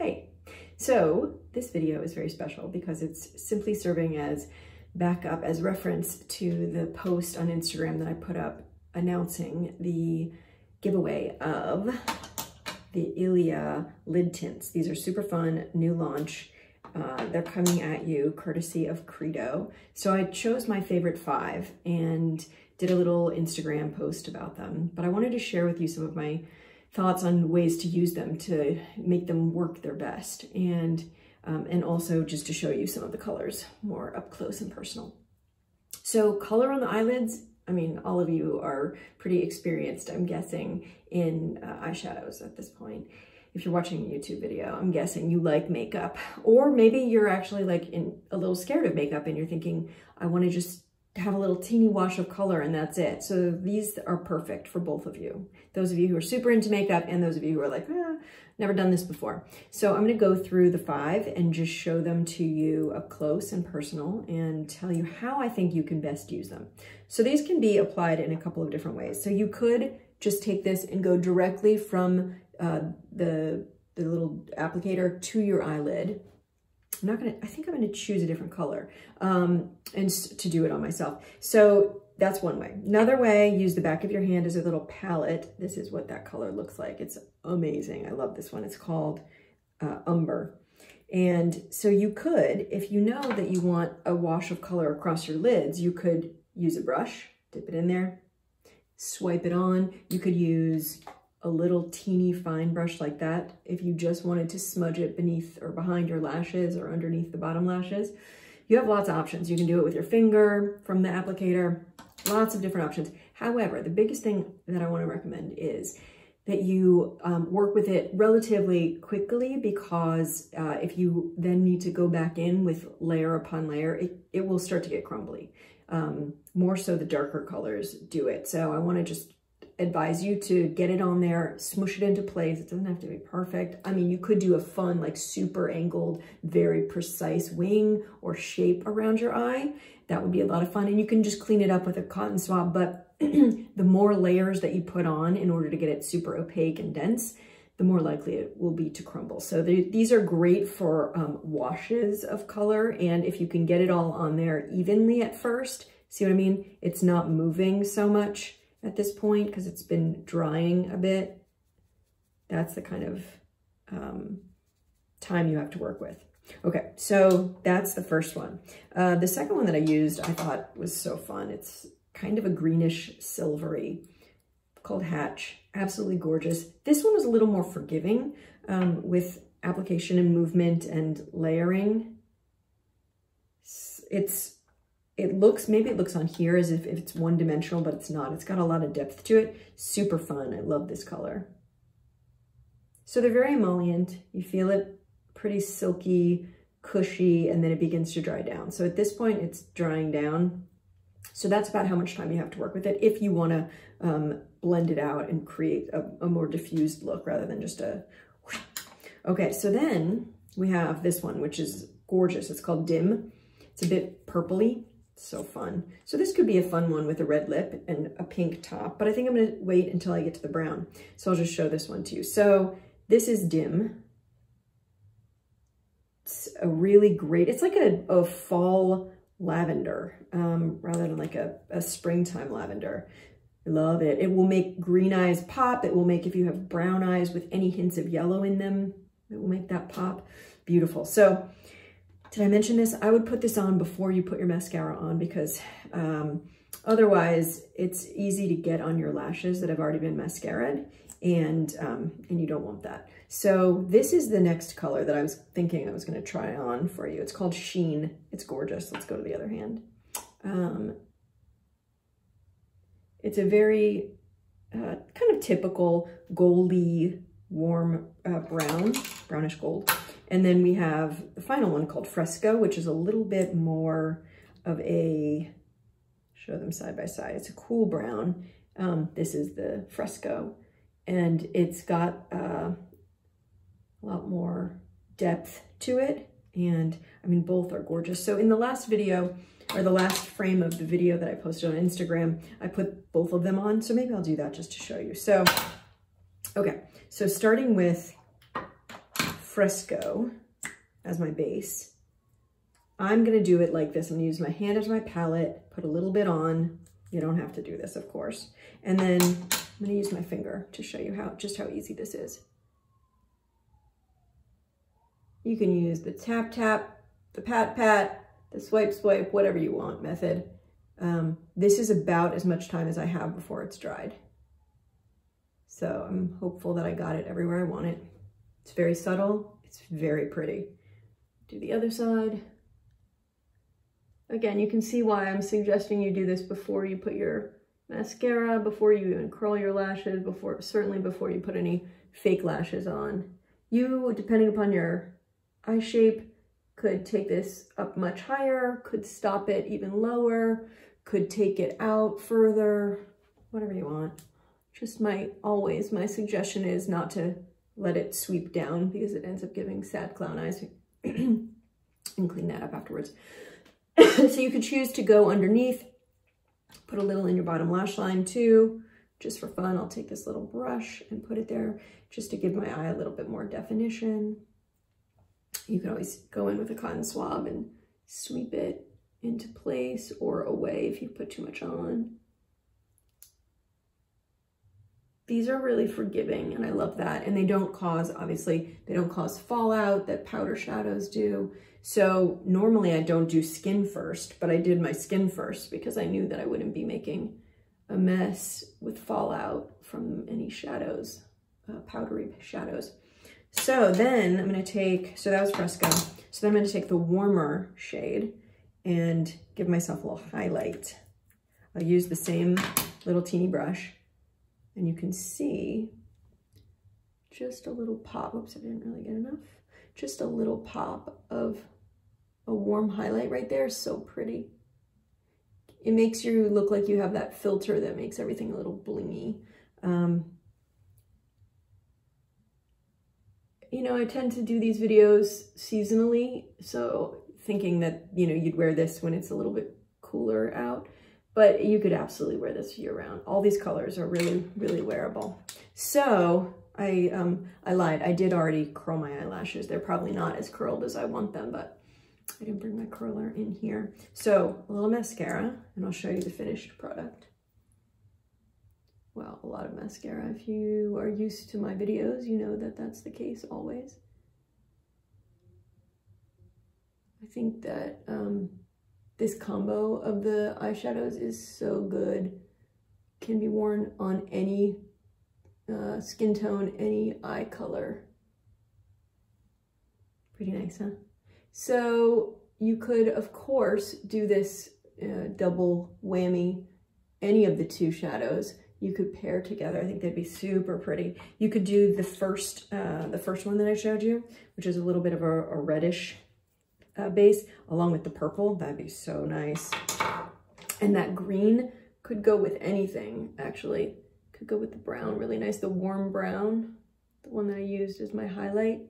Hey, so this video is very special because it's simply serving as backup, as reference to the post on Instagram that I put up announcing the giveaway of the Ilia lid tints. These are super fun, new launch. They're coming at you courtesy of Credo. So I chose my favorite 5 and did a little Instagram post about them, but I wanted to share with you some of my thoughts on ways to use them to make them work their best, and also just to show you some of the colors more up close and personal. So color on the eyelids, I mean, all of you are pretty experienced, I'm guessing, in eyeshadows at this point. If you're watching a YouTube video, I'm guessing you like makeup, or maybe you're actually like a little scared of makeup and you're thinking, I want to just have a little teeny wash of color and that's it. So these are perfect for both of you. Those of you who are super into makeup and those of you who are like, never done this before. So I'm going to go through the 5 and just show them to you up close and personal and tell you how I think you can best use them. So these can be applied in a couple of different ways. So you could just take this and go directly from the little applicator to your eyelid. I think I'm gonna choose a different color and to do it on myself. So that's one way. Another way, use the back of your hand as a little palette. This is what that color looks like. It's amazing. I love this one. It's called Umber. And so you could, if you know that you want a wash of color across your lids, you could use a brush, dip it in there, swipe it on. You could use a little teeny fine brush like that if you just wanted to smudge it beneath or behind your lashes or underneath the bottom lashes. You have lots of options. You can do it with your finger from the applicator, lots of different options. However, the biggest thing that I want to recommend is that you work with it relatively quickly, because if you then need to go back in with layer upon layer, it will start to get crumbly. More so the darker colors do it. So I want to just advise you to get it on there, smush it into place. It doesn't have to be perfect. I mean, you could do a fun, like super angled, very precise wing or shape around your eye. That would be a lot of fun. And you can just clean it up with a cotton swab, but the more layers that you put on in order to get it super opaque and dense, the more likely it will be to crumble. So these are great for washes of color. And if you can get it all on there evenly at first, see what I mean? It's not moving so much at this point because it's been drying a bit. That's the kind of time you have to work with. Okay, so that's the first one. The second one that I used, I thought was so fun. It's kind of a greenish silvery, called Hatch. Absolutely gorgeous. This one was a little more forgiving with application and movement and layering. Maybe it looks on here as if it's one-dimensional, but it's not. It's got a lot of depth to it. Super fun. I love this color. So they're very emollient. You feel it pretty silky, cushy, and then it begins to dry down. So at this point, it's drying down. So that's about how much time you have to work with it if you want to blend it out and create a more diffused look rather than just a... Okay, so then we have this one, which is gorgeous. It's called Dim. It's a bit purpley. So fun. So this could be a fun one with a red lip and a pink top, but I think I'm going to wait until I get to the brown. So I'll just show this one to you. So this is Dim. It's a really great, it's like a fall lavender rather than like a springtime lavender. I love it. It will make green eyes pop. It will make, if you have brown eyes with any hints of yellow in them, it will make that pop. Beautiful. So did I mention this? I would put this on before you put your mascara on, because otherwise it's easy to get on your lashes that have already been mascaraed, and you don't want that. So this is the next color that I was thinking I was going to try on for you. It's called Sheen. It's gorgeous. Let's go to the other hand. It's a very kind of typical goldy, warm brownish gold. And then we have the final one called Fresco, which is a little bit more of a, show them side by side. It's a cool brown. This is the Fresco, and it's got a lot more depth to it. And I mean, both are gorgeous. So in the last video, or the last frame of the video that I posted on Instagram, I put both of them on. So maybe I'll do that just to show you. So, okay. So starting with Fresco as my base. I'm gonna do it like this. I'm gonna use my hand as my palette, put a little bit on. You don't have to do this, of course. And then I'm gonna use my finger to show you just how easy this is. You can use the tap tap, the pat pat, the swipe swipe, whatever you want method. This is about as much time as I have before it's dried. So I'm hopeful that I got it everywhere I want it. It's very subtle, it's very pretty. Do the other side. Again, you can see why I'm suggesting you do this before you put your mascara, before you even curl your lashes, certainly before you put any fake lashes on. You, depending upon your eye shape, could take this up much higher, could stop it even lower, could take it out further, whatever you want. Just my suggestion is not to let it sweep down because it ends up giving sad clown eyes. And clean that up afterwards. So you could choose to go underneath, put a little in your bottom lash line too, just for fun. I'll take this little brush and put it there just to give my eye a little bit more definition. You can always go in with a cotton swab and sweep it into place or away if you put too much on. These are really forgiving and I love that. And they don't cause, obviously, they don't cause fallout that powder shadows do. So normally I don't do skin first, but I did my skin first because I knew that I wouldn't be making a mess with fallout from any shadows, powdery shadows. So then I'm gonna take, so that was Fresco. So then I'm gonna take the warmer shade and give myself a little highlight. I'll use the same little teeny brush and you can see just a little pop. Oops, I didn't really get enough. Just a little pop of a warm highlight right there. So pretty. It makes you look like you have that filter that makes everything a little blingy. You know, I tend to do these videos seasonally, so thinking that, you know, you'd wear this when it's a little bit cooler out, but you could absolutely wear this year round. All these colors are really, really wearable. So I lied. I did already curl my eyelashes. They're probably not as curled as I want them, but I didn't bring my curler in here. So a little mascara, and I'll show you the finished product. Well, a lot of mascara. If you are used to my videos, you know that that's the case always. I think that this combo of the eyeshadows is so good. Can be worn on any skin tone, any eye color. Pretty nice, huh? So you could, of course, do this double whammy, any of the two shadows. You could pair together. I think they'd be super pretty. You could do the first one that I showed you, which is a little bit of a reddish base, along with the purple. That'd be so nice. And that green could go with anything, actually. Could go with the brown, really nice. The warm brown, the one that I used as my highlight.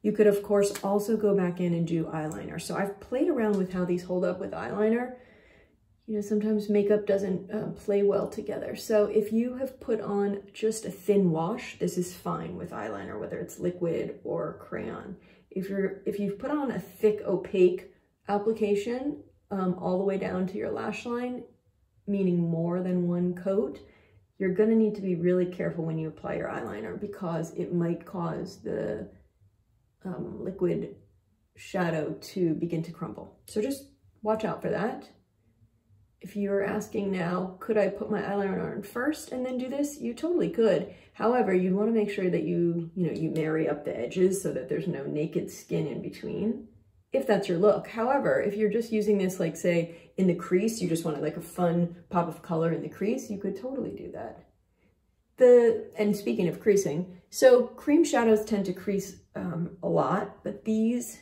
You could, of course, also go back in and do eyeliner. So I've played around with how these hold up with eyeliner. You know, sometimes makeup doesn't play well together. So if you have put on just a thin wash, this is fine with eyeliner, whether it's liquid or crayon. If you've put on a thick opaque application all the way down to your lash line, meaning more than one coat, you're gonna need to be really careful when you apply your eyeliner because it might cause the liquid shadow to begin to crumble. So just watch out for that. If you're asking now, could I put my eyeliner on first and then do this? You totally could. However, you'd want to make sure that you marry up the edges so that there's no naked skin in between, if that's your look. However, if you're just using this, like say in the crease, you just wanted like a fun pop of color in the crease, you could totally do that. And speaking of creasing, so cream shadows tend to crease a lot, but these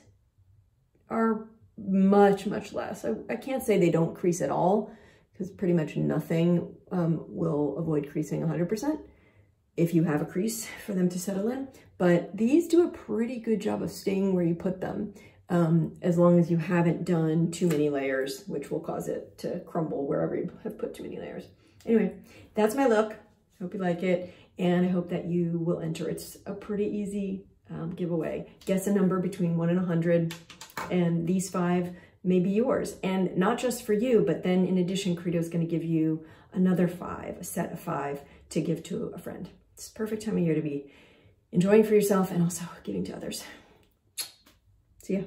are much, much less. I can't say they don't crease at all because pretty much nothing will avoid creasing 100% if you have a crease for them to settle in. But these do a pretty good job of staying where you put them as long as you haven't done too many layers, which will cause it to crumble wherever you have put too many layers. Anyway, that's my look. Hope you like it. and I hope that you will enter. It's a pretty easy giveaway. Guess a number between 1 and 100, and these 5 may be yours. And not just for you, but then in addition, Credo is going to give you another 5, a set of 5 to give to a friend. It's the perfect time of year to be enjoying for yourself and also giving to others. See ya.